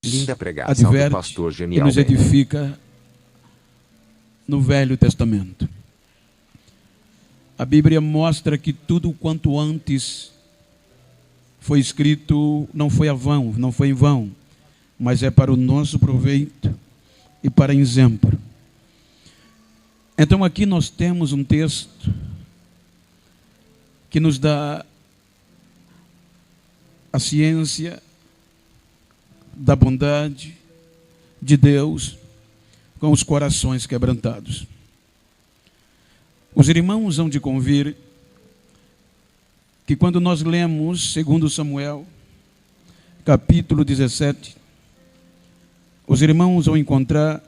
Linda pregação do pastor e Genial. nos edifica no Velho Testamento. A Bíblia mostra que tudo quanto antes foi escrito não foi em vão, mas é para o nosso proveito e para exemplo. Então aqui nós temos um texto que nos dá a ciência da bondade de Deus com os corações quebrantados. Os irmãos hão de convir que quando nós lemos 2 Samuel, capítulo 17, os irmãos vão encontrar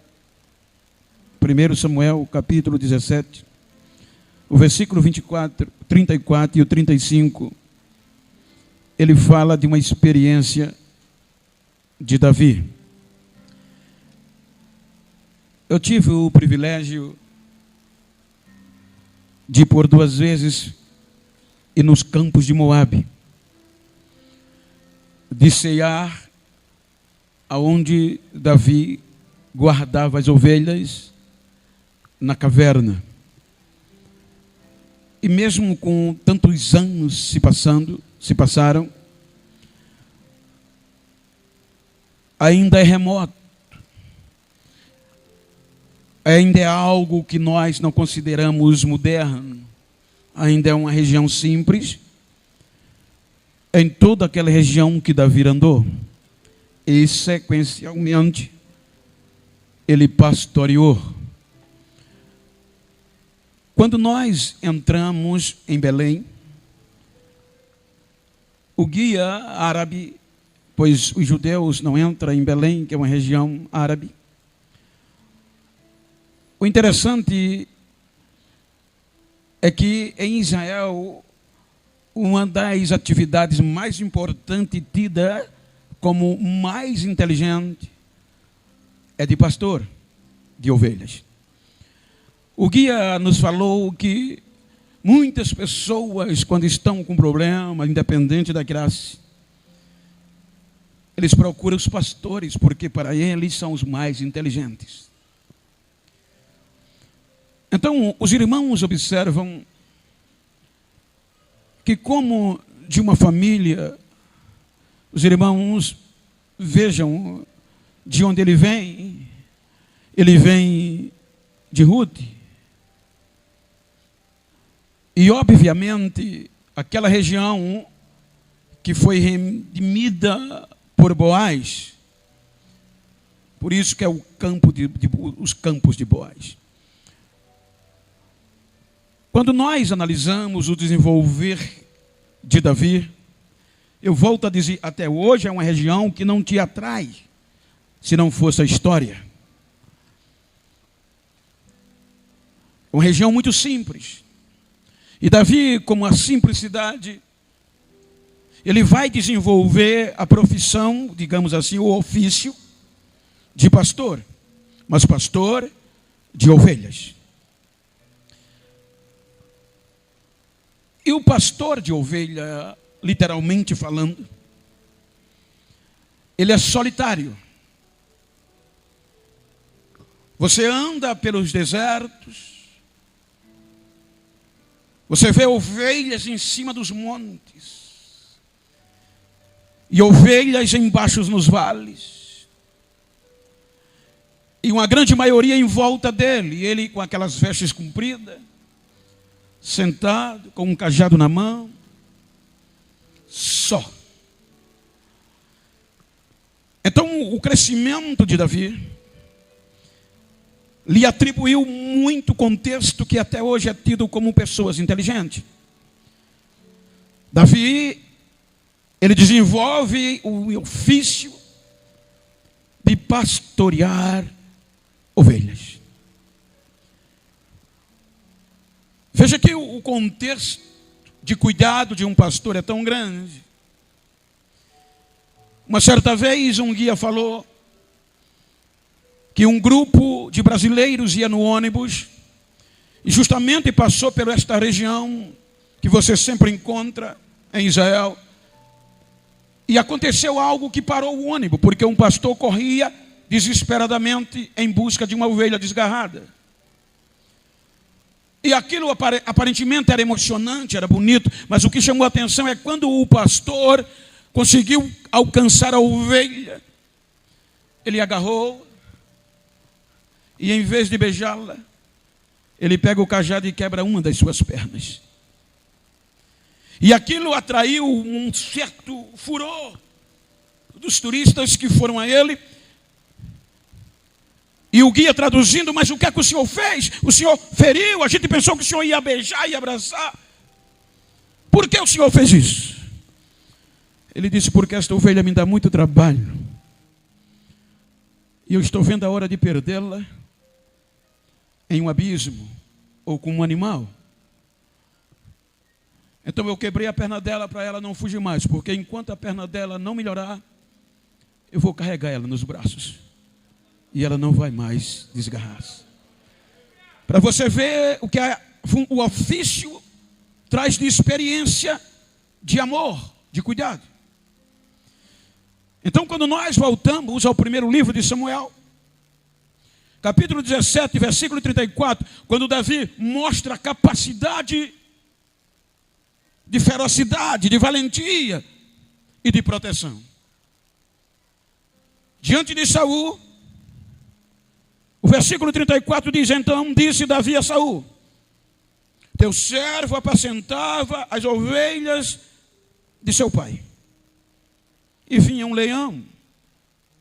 1 Samuel, capítulo 17, o versículo 24, 34 e o 35, ele fala de uma experiência de Davi. Eu tive o privilégio de por 2 vezes ir nos campos de Moabe, de cear aonde Davi guardava as ovelhas na caverna. E mesmo com tantos anos se passaram, ainda é remoto. Ainda é algo que nós não consideramos moderno. Ainda é uma região simples. Em toda aquela região que Davi andou. E sequencialmente, ele pastoreou. Quando nós entramos em Belém, o guia árabe, pois os judeus não entram em Belém, que é uma região árabe. O interessante é que em Israel, uma das atividades mais importantes tida como mais inteligente é de pastor de ovelhas. O guia nos falou que muitas pessoas, quando estão com problema, independente da classe, eles procuram os pastores, porque para eles são os mais inteligentes. Então, os irmãos observam que, como de uma família, os irmãos vejam de onde ele vem de Ruth. E, obviamente, aquela região que foi redimida por Boaz, por isso que é o campo os campos de Boaz. Quando nós analisamos o desenvolver de Davi, eu volto a dizer, até hoje é uma região que não te atrai, se não fosse a história. Uma região muito simples. E Davi, com a simplicidade, ele vai desenvolver a profissão, digamos assim, o ofício de pastor, mas pastor de ovelhas. E o pastor de ovelha, literalmente falando, ele é solitário. Você anda pelos desertos, você vê ovelhas em cima dos montes, e ovelhas embaixo nos vales, e uma grande maioria em volta dele, ele com aquelas vestes compridas, sentado, com um cajado na mão, só. Então, o crescimento de Davi lhe atribuiu muito contexto que até hoje é tido como pessoas inteligentes. Davi, ele desenvolve o ofício de pastorear ovelhas. Veja que o contexto de cuidado de um pastor é tão grande. Uma certa vez um guia falou que um grupo de brasileiros ia no ônibus e justamente passou por esta região que você sempre encontra em Israel, E aconteceu algo que parou o ônibus, porque um pastor corria desesperadamente em busca de uma ovelha desgarrada. E aquilo aparentemente era emocionante, era bonito, mas o que chamou a atenção é quando o pastor conseguiu alcançar a ovelha, ele agarrou e em vez de beijá-la, ele pega o cajado e quebra uma das suas pernas. E aquilo atraiu um certo furor dos turistas que foram a ele. E o guia traduzindo: mas o que é que o senhor fez? O senhor feriu, a gente pensou que o senhor ia beijar e abraçar. Por que o senhor fez isso? Ele disse: porque esta ovelha me dá muito trabalho. E eu estou vendo a hora de perdê-la em um abismo ou com um animal. Então eu quebrei a perna dela para ela não fugir mais, porque enquanto a perna dela não melhorar, eu vou carregar ela nos braços. E ela não vai mais desgarrar-se. Para você ver o que o ofício traz de experiência, de amor, de cuidado. Então, quando nós voltamos ao primeiro livro de Samuel, capítulo 17, versículo 34, quando Davi mostra a capacidade de ferocidade, de valentia e de proteção. Diante de Saul, o versículo 34 diz: então disse Davi a Saul: teu servo apacentava as ovelhas de seu pai. E vinha um leão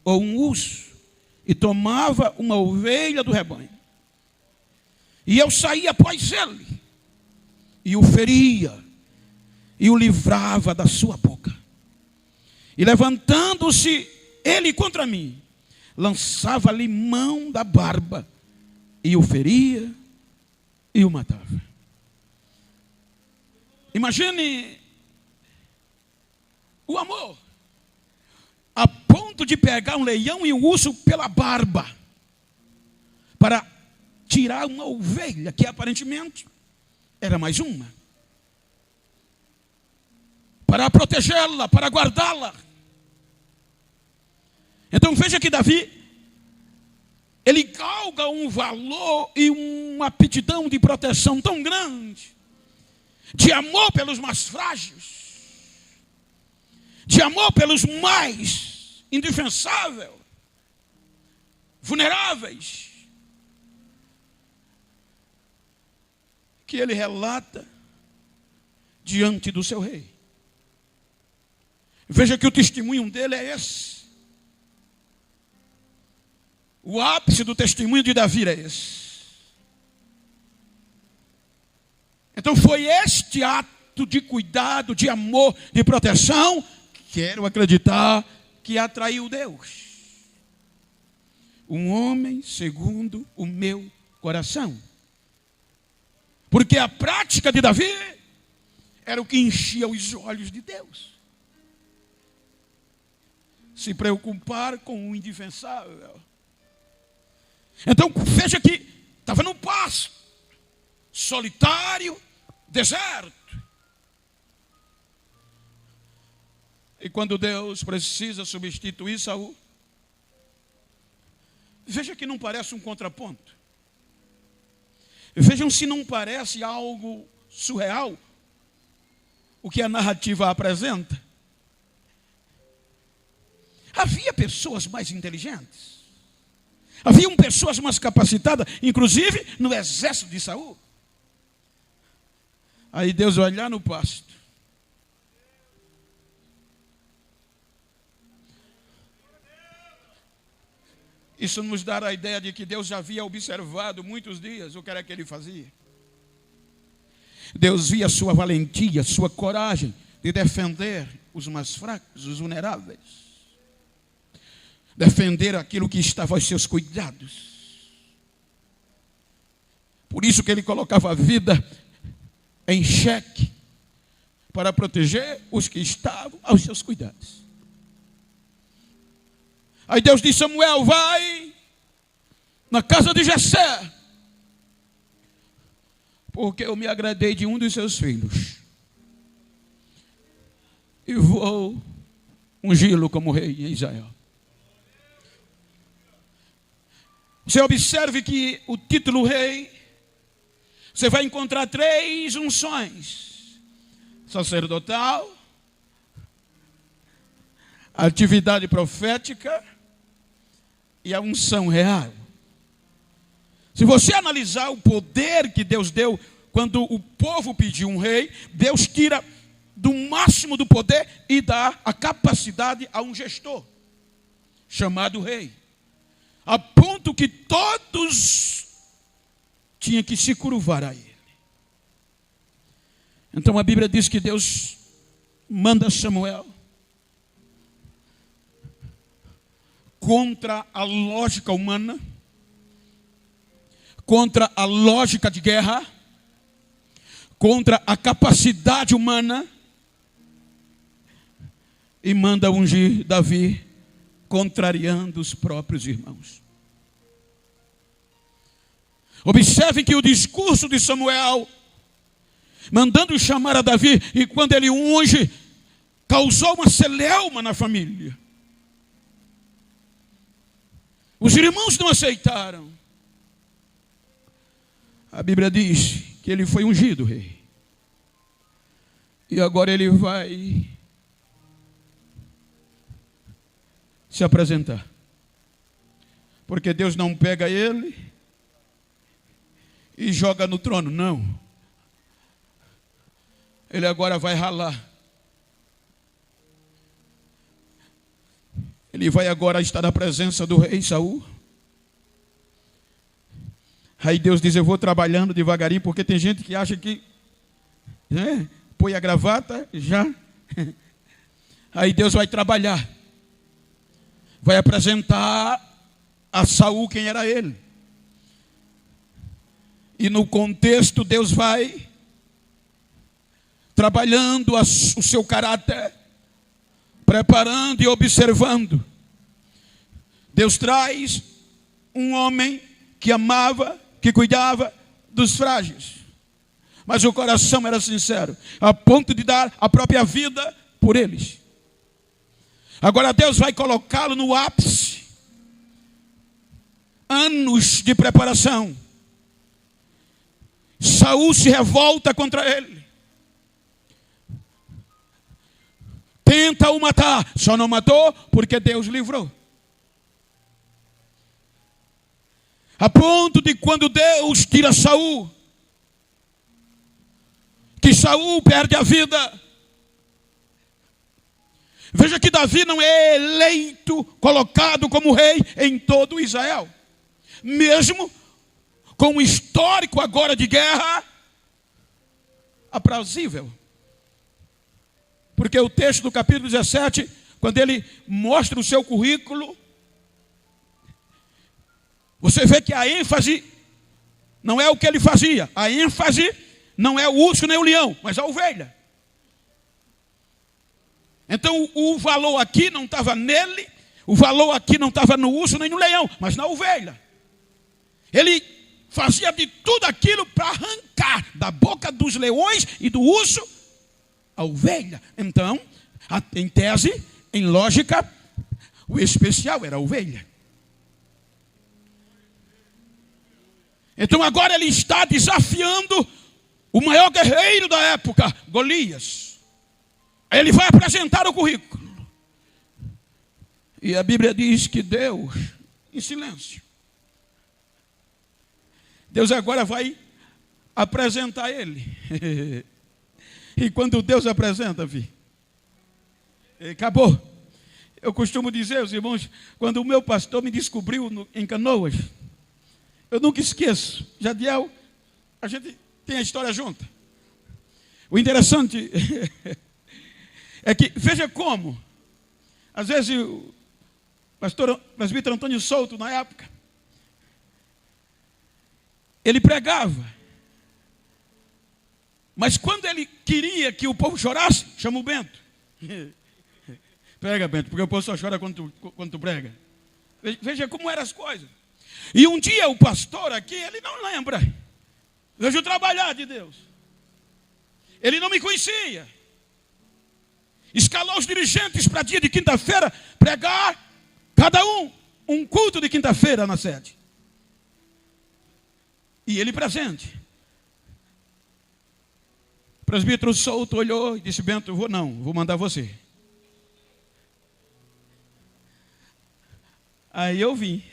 ou um urso e tomava uma ovelha do rebanho. E eu saía após ele e o feria e o livrava da sua boca. E levantando-se ele contra mim, lançava-lhe mão da barba e o feria e o matava. Imagine o amor, a ponto de pegar um leão e um urso pela barba, para tirar uma ovelha, que aparentemente era mais uma, para protegê-la, para guardá-la. Então veja que Davi, ele galga um valor e uma aptidão de proteção tão grande, de amor pelos mais frágeis, de amor pelos mais indefensáveis, vulneráveis, que ele relata diante do seu rei. Veja que o testemunho dele é esse. O ápice do testemunho de Davi é esse. Então foi este ato de cuidado, de amor, de proteção, quero acreditar, que atraiu Deus. Um homem segundo o meu coração. Porque a prática de Davi era o que enchia os olhos de Deus. Se preocupar com o indefensável. Então veja que estava no pasto, solitário, deserto. E quando Deus precisa substituir Saul, veja que não parece um contraponto. Vejam se não parece algo surreal o que a narrativa apresenta. Havia pessoas mais inteligentes. Haviam pessoas mais capacitadas, inclusive no exército de Saul. Aí Deus vai olhar no pasto. Isso nos dá a ideia de que Deus já havia observado muitos dias o que era que ele fazia. Deus via sua valentia, sua coragem de defender os mais fracos, os vulneráveis. Defender aquilo que estava aos seus cuidados. Por isso que ele colocava a vida em xeque para proteger os que estavam aos seus cuidados. Aí Deus disse: Samuel, vai na casa de Jessé, porque eu me agradei de um dos seus filhos e vou ungí-lo como rei em Israel. Você observe que o título rei, você vai encontrar 3 unções: sacerdotal, atividade profética e a unção real. Se você analisar o poder que Deus deu quando o povo pediu um rei, Deus tira do máximo do poder e dá a capacidade a um gestor, chamado rei. A ponto que todos tinham que se curvar a ele. Então a Bíblia diz que Deus manda Samuel contra a lógica humana, contra a lógica de guerra, contra a capacidade humana, e manda ungir Davi, contrariando os próprios irmãos. Observe que o discurso de Samuel, mandando chamar a Davi, e quando ele unge, causou uma celeuma na família. Os irmãos não aceitaram. A Bíblia diz que ele foi ungido rei. E agora ele vai se apresentar. Porque Deus não pega ele e joga no trono, não. Ele agora vai ralar. Ele vai agora estar na presença do rei Saul. Aí Deus diz: eu vou trabalhando devagarinho, porque tem gente que acha que põe a gravata, já. Aí Deus vai trabalhar. Vai apresentar a Saul quem era ele. E no contexto Deus vai trabalhando o seu caráter, preparando e observando. Deus traz um homem que amava, que cuidava dos frágeis. Mas o coração era sincero, a ponto de dar a própria vida por eles. Agora Deus vai colocá-lo no ápice. Anos de preparação. Saul se revolta contra ele. Tenta o matar, só não matou porque Deus livrou. A ponto de quando Deus tira Saul, que Saul perde a vida. Veja que Davi não é eleito, colocado como rei em todo Israel. Mesmo com um histórico agora de guerra aprazível. Porque o texto do capítulo 17, quando ele mostra o seu currículo, você vê que a ênfase não é o que ele fazia. A ênfase não é o urso nem o leão, mas a ovelha. Então o valor aqui não estava nele, o valor aqui não estava no urso nem no leão, mas na ovelha. Ele fazia de tudo aquilo para arrancar da boca dos leões e do urso a ovelha. Então, em tese, em lógica, o especial era a ovelha. Então agora ele está desafiando o maior guerreiro da época, Golias. Ele vai apresentar o currículo. E a Bíblia diz que Deus, em silêncio, Deus agora vai apresentar ele. E quando Deus apresenta, acabou. Eu costumo dizer, os irmãos, quando o meu pastor me descobriu em Canoas, eu nunca esqueço. Jadiel, a gente tem a história junta. O interessante é que, veja como, às vezes o presbítero Antônio Souto, na época, ele pregava. Mas quando ele queria que o povo chorasse, chama o Bento. Prega, Bento, porque o povo só chora quando tu prega. Veja como eram as coisas. E um dia o pastor aqui, ele não lembra. Veja o trabalhar de Deus. Ele não me conhecia. escalou os dirigentes para dia de quinta-feira pregar, cada um culto de quinta-feira na sede. E ele presente. O presbítero Souto olhou e disse: Bento, vou mandar você. Aí eu vim.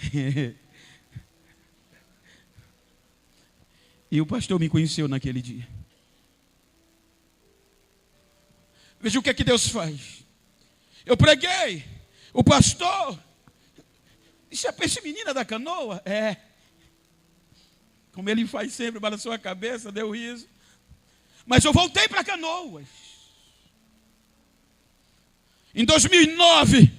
E o pastor me conheceu naquele dia. Veja o que é que Deus faz. Eu preguei. O pastor disse: essa menina da canoa? É. Como ele faz sempre, balançou a cabeça, deu riso. Mas eu voltei para Canoas. Em 2009,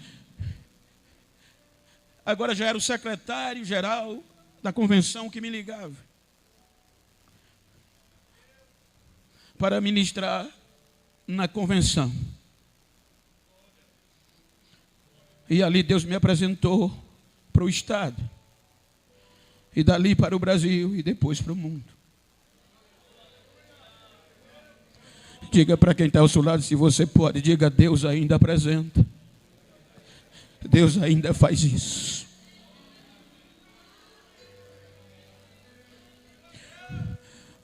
agora já era o secretário-geral da convenção que me ligava para ministrar na convenção. E ali Deus me apresentou para o Estado. E dali para o Brasil e depois para o mundo. Diga para quem está ao seu lado, se você pode, diga: Deus ainda apresenta. Deus ainda faz isso.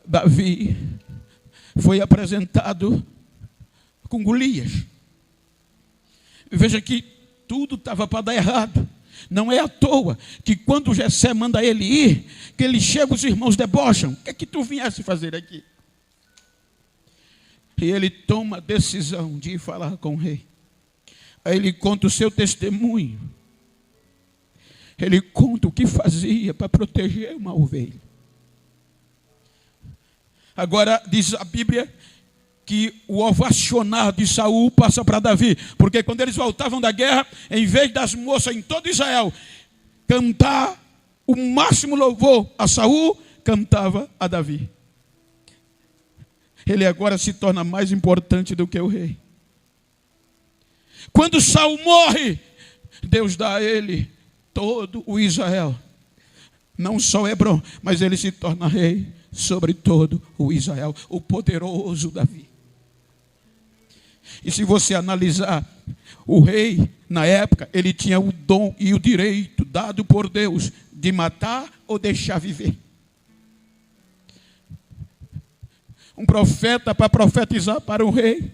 Davi foi apresentado com Golias. Veja que tudo estava para dar errado. Não é à toa que quando Jessé manda ele ir, que ele chega, os irmãos debocham: o que é que tu viesse fazer aqui? E ele toma a decisão de ir falar com o rei. Aí ele conta o seu testemunho. Ele conta o que fazia para proteger uma ovelha. Agora diz a Bíblia que o ovacionar de Saul passa para Davi. Porque quando eles voltavam da guerra, em vez das moças em todo Israel cantar o máximo louvor a Saul, cantava a Davi. Ele agora se torna mais importante do que o rei. Quando Saul morre, Deus dá a ele todo o Israel. Não só Hebron, mas ele se torna rei sobre todo o Israel, o poderoso Davi. E se você analisar, o rei, na época, ele tinha o dom e o direito dado por Deus de matar ou deixar viver. Um profeta para profetizar para um rei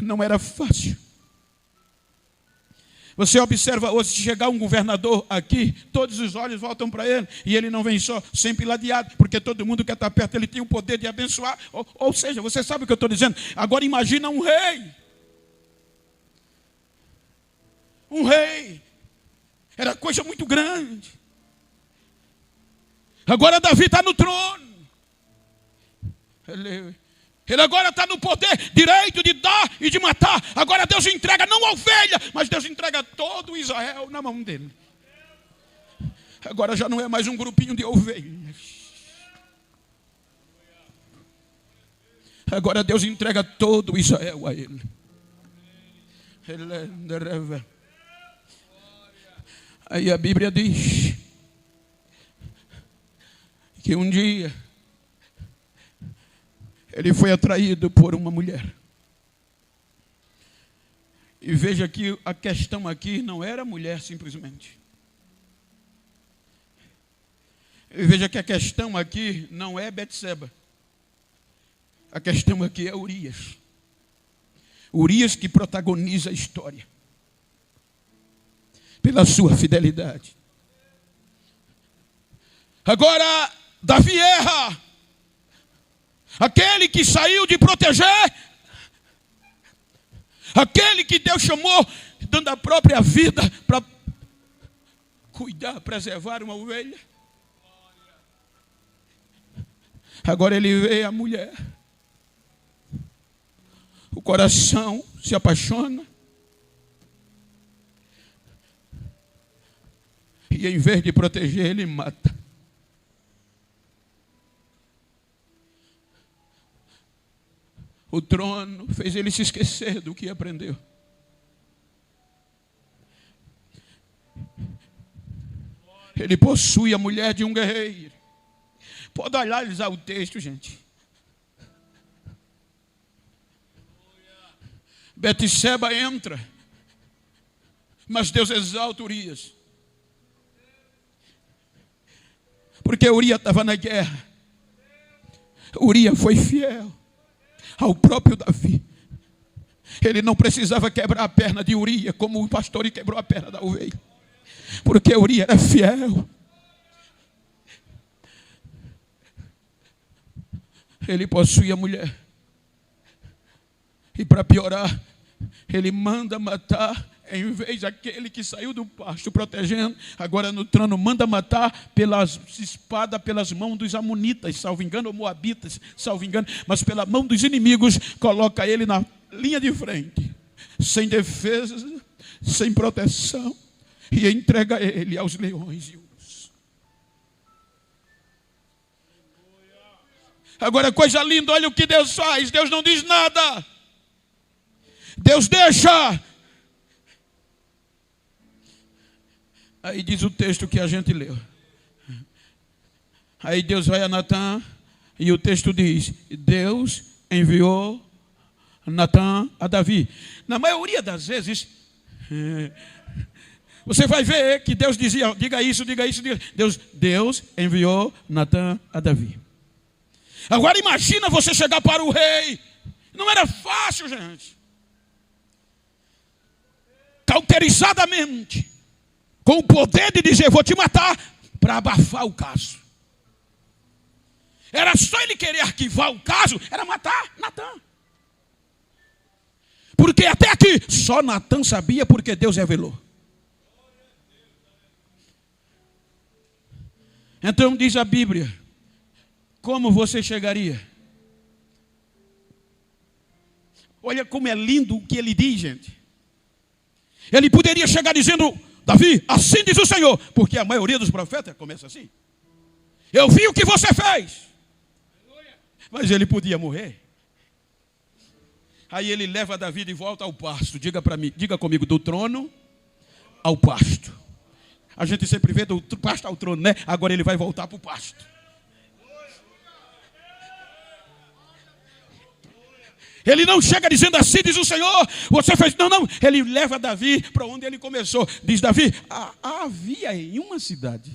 não era fácil. Você observa hoje, se chegar um governador aqui, todos os olhos voltam para ele, e ele não vem só, sempre ladeado, porque todo mundo que está perto, ele tem o poder de abençoar. Ou seja, você sabe o que eu estou dizendo. Agora imagina um rei. Um rei. Era coisa muito grande. Agora Davi está no trono. Ele agora está no poder, direito de dar e de matar. Agora Deus entrega não a ovelha, mas Deus entrega todo Israel na mão dele. Agora já não é mais um grupinho de ovelhas. Agora Deus entrega todo Israel a ele. Aí a Bíblia diz que um dia ele foi atraído por uma mulher. E veja que a questão aqui não era mulher simplesmente. E veja que a questão aqui não é Betseba. A questão aqui é Urias. Urias que protagoniza a história. Pela sua fidelidade. Agora, Davi erra. Aquele que saiu de proteger, aquele que Deus chamou, dando a própria vida para cuidar, preservar uma ovelha. Agora ele vê a mulher, o coração se apaixona, e em vez de proteger, ele mata. O trono fez ele se esquecer do que aprendeu. Ele possui a mulher de um guerreiro. Pode analisar o texto, gente. Betseba entra, mas Deus exalta Urias. Porque Urias estava na guerra. Urias foi fiel ao próprio Davi. Ele não precisava quebrar a perna de Urias, como o pastor quebrou a perna da ovelha. Porque Urias era fiel. Ele possuía a mulher. E para piorar, ele manda matar, em vez daquele que saiu do pasto protegendo, agora no trono manda matar pelas espadas, pelas mãos dos amonitas, salvo engano, ou moabitas, salvo engano, mas pela mão dos inimigos, coloca ele na linha de frente, sem defesa, sem proteção, e entrega ele aos leões e ursos. Agora, coisa linda, olha o que Deus faz. Deus não diz nada. Deus deixa. Aí diz o texto que a gente leu. Aí Deus vai a Natã e o texto diz: Deus enviou Natã a Davi. Na maioria das vezes, você vai ver que Deus dizia: diga isso, diga isso, diga. Deus enviou Natã a Davi. Agora imagina você chegar para o rei. Não era fácil, gente. Cauterizadamente, com o poder de dizer: vou te matar, para abafar o caso. Era só ele querer arquivar o caso, era matar Natã. Porque até aqui, só Natã sabia, porque Deus revelou. Então diz a Bíblia, como você chegaria? Olha como é lindo o que ele diz, gente. Ele poderia chegar dizendo: Davi, assim diz o Senhor, porque a maioria dos profetas começa assim. Eu vi o que você fez. Mas ele podia morrer. Aí ele leva Davi de volta ao pasto. Diga para mim, diga comigo, do trono ao pasto. A gente sempre vê do pasto ao trono, né? Agora ele vai voltar para o pasto. Ele não chega dizendo: assim diz o Senhor, você fez. Não, não. Ele leva Davi para onde ele começou. Diz Davi: havia em uma cidade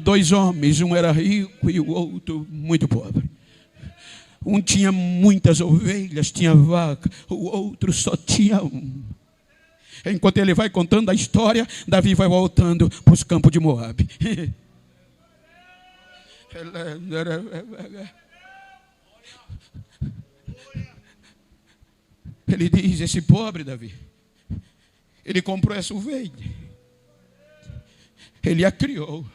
dois homens, um era rico e o outro muito pobre. Um tinha muitas ovelhas, tinha vaca, o outro só tinha um. Enquanto ele vai contando a história, Davi vai voltando para os campos de Moabe. Ele diz: esse pobre Davi, ele comprou essa ovelha, ele a criou,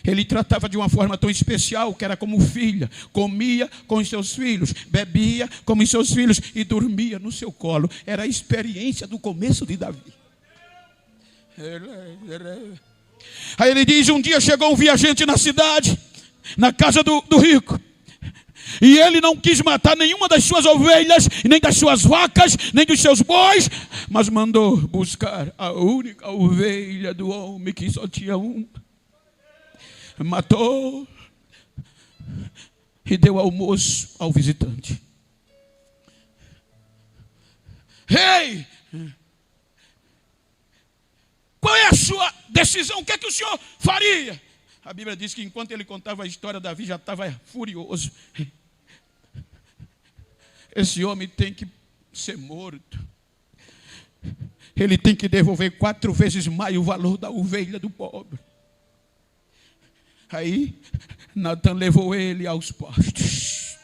ele tratava de uma forma tão especial, que era como filha, comia com os seus filhos, bebia como os seus filhos e dormia no seu colo. Era a experiência do começo de Davi. Aí ele diz: um dia chegou um viajante na cidade, na casa do rico, e ele não quis matar nenhuma das suas ovelhas, nem das suas vacas, nem dos seus bois, mas mandou buscar a única ovelha do homem, que só tinha um. Matou e deu almoço ao visitante. Rei, qual é a sua decisão? O que é que o senhor faria? A Bíblia diz que enquanto ele contava a história, Davi já estava furioso. Esse homem tem que ser morto. Ele tem que devolver 4 vezes mais o valor da ovelha do pobre. Aí Natã levou ele aos pastos.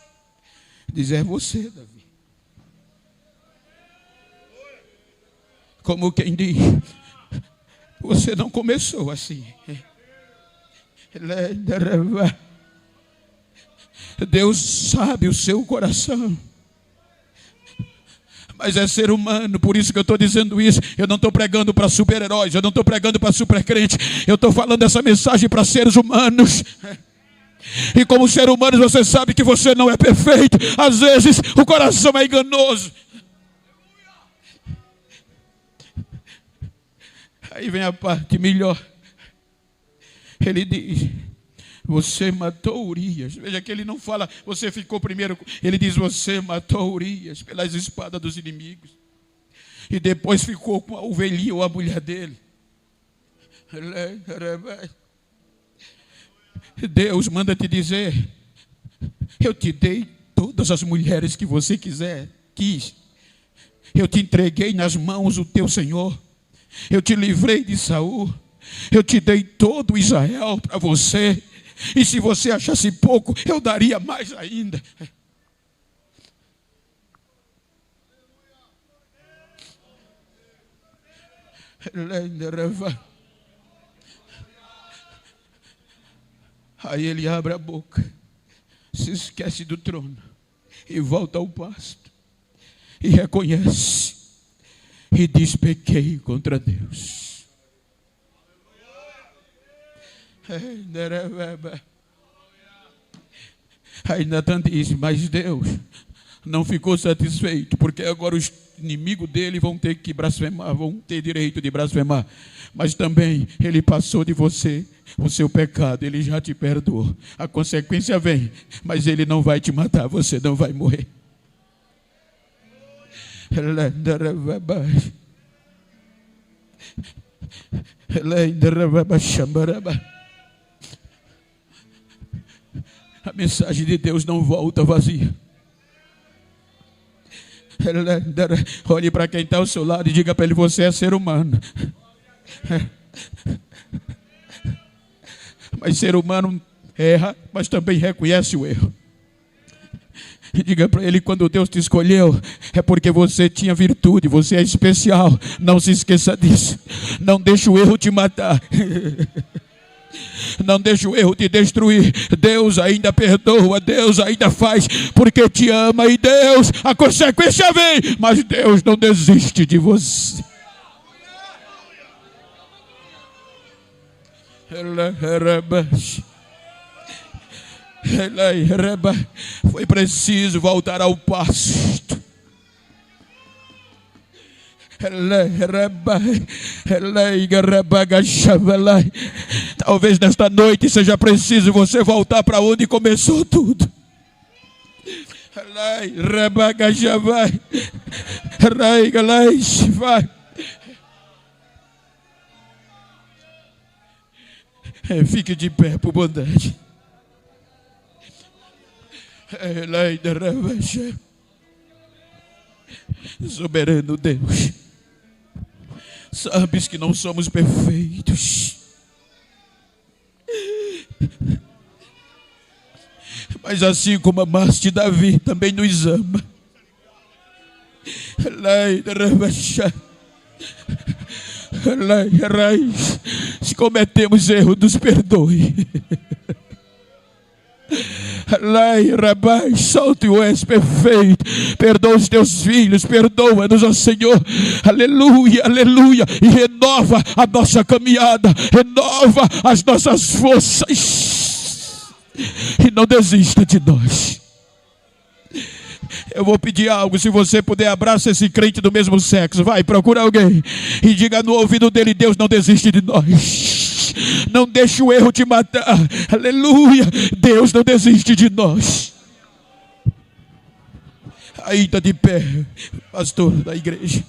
Diz: é você, Davi. Como quem diz: você não começou assim. Deus sabe o seu coração. Mas é ser humano, por isso que eu estou dizendo isso. Eu não estou pregando para super-heróis, eu não estou pregando para super-crente. Eu estou falando essa mensagem para seres humanos. E como ser humano, você sabe que você não é perfeito. Às vezes o coração é enganoso. Aí vem a parte melhor. Ele diz: Você matou Urias. Veja que ele não fala, você ficou primeiro. Ele diz, você matou Urias pelas espadas dos inimigos. E depois ficou com a ovelhinha ou a mulher dele. Deus manda te dizer, eu te dei todas as mulheres que você quis. Eu te entreguei nas mãos o teu Senhor. Eu te livrei de Saul. Eu te dei todo Israel para você. E se você achasse pouco, eu daria mais ainda. Aí ele abre a boca, se esquece do trono e volta ao pasto e reconhece e diz, pequei contra Deus. Aí Natan diz, mas Deus não ficou satisfeito, porque agora os inimigos dele vão ter que blasfemar, vão ter direito de blasfemar. Mas também ele passou de você o seu pecado, ele já te perdoou. A consequência vem, mas ele não vai te matar, você não vai morrer. A mensagem de Deus não volta vazia. Olhe para quem está ao seu lado e diga para ele, você é ser humano. Mas ser humano erra, mas também reconhece o erro. E diga para ele, quando Deus te escolheu, é porque você tinha virtude, você é especial. Não se esqueça disso. Não deixe o erro te matar. Não deixe o erro te destruir. Deus ainda perdoa, Deus ainda faz, porque te ama. E Deus, a consequência vem, mas Deus não desiste de você. Foi preciso voltar ao pasto. Talvez nesta noite seja preciso você voltar para onde começou tudo. Fique de pé por bondade. Soberano Deus, sabes que não somos perfeitos, mas assim como amaste Davi, também nos ama. Se cometemos erro, nos perdoe. Só tu és perfeito. Perdoa os teus filhos, perdoa-nos, ó Senhor. Aleluia, aleluia. E renova a nossa caminhada, renova as nossas forças. E não desista de nós. Eu vou pedir algo, se você puder, abraça esse crente do mesmo sexo. Vai, procura alguém e diga no ouvido dele, Deus não desiste de nós. Não deixe o erro te matar. Aleluia, Deus não desiste de nós. Ainda de pé, pastor da igreja.